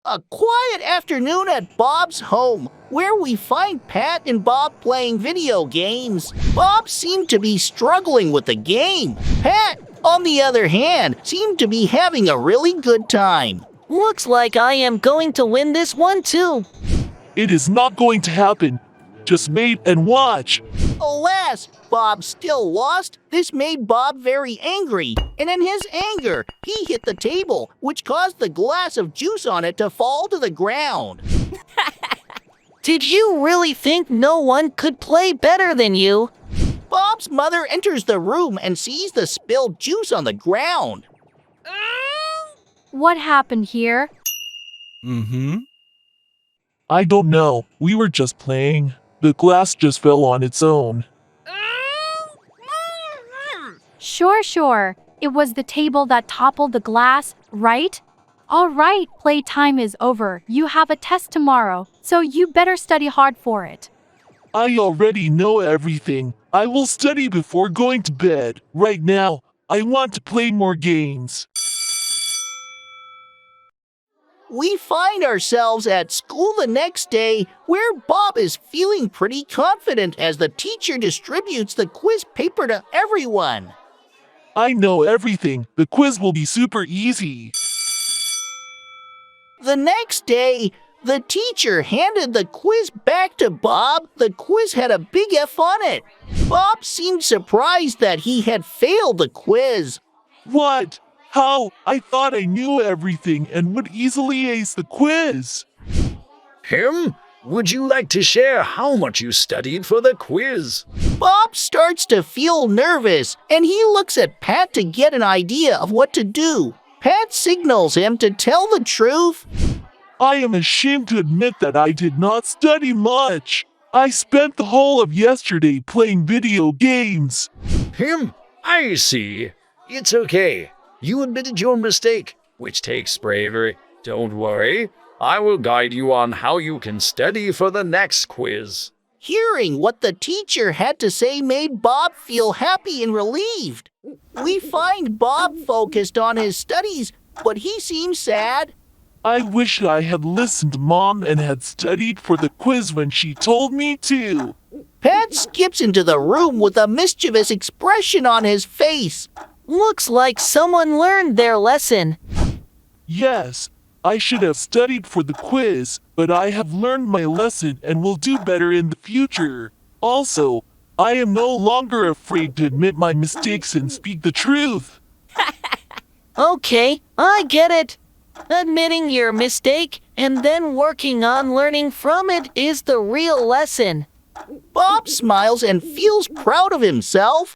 A quiet afternoon at Bob's home, where we find Pat and Bob playing video games. Bob seemed to be struggling with the game. Pat, on the other hand, seemed to be having a really good time. Looks like I am going to win this one too. It is not going to happen. Just wait and watch. Alas, Bob still lost. This made Bob very angry, and in his anger, he hit the table, which caused the glass of juice on it to fall to the ground. Did you really think no one could play better than you? Bob's mother enters the room and sees the spilled juice on the ground. What happened here? I don't know. We were just playing. The glass just fell on its own. Sure. It was the table that toppled the glass, right? All right, playtime is over. You have a test tomorrow, so you better study hard for it. I already know everything. I will study before going to bed. Right now, I want to play more games. We find ourselves at school the next day, where Bob is feeling pretty confident as the teacher distributes the quiz paper to everyone. I know everything. The quiz will be super easy. The next day, the teacher handed the quiz back to Bob. The quiz had a big F on it. Bob seemed surprised that he had failed the quiz. What? How? I thought I knew everything and would easily ace the quiz. Him? Would you like to share how much you studied for the quiz? Bob starts to feel nervous, and he looks at Pat to get an idea of what to do. Pat signals him to tell the truth. I am ashamed to admit that I did not study much. I spent the whole of yesterday playing video games. Him? I see. It's okay. You admitted your mistake, which takes bravery. Don't worry. I will guide you on how you can study for the next quiz. Hearing what the teacher had to say made Bob feel happy and relieved. We find Bob focused on his studies, but he seems sad. I wish I had listened to Mom and had studied for the quiz when she told me to. Pat skips into the room with a mischievous expression on his face. Looks like someone learned their lesson. Yes, I should have studied for the quiz, but I have learned my lesson and will do better in the future. Also, I am no longer afraid to admit my mistakes and speak the truth. Okay, I get it. Admitting your mistake and then working on learning from it is the real lesson. Bob smiles and feels proud of himself.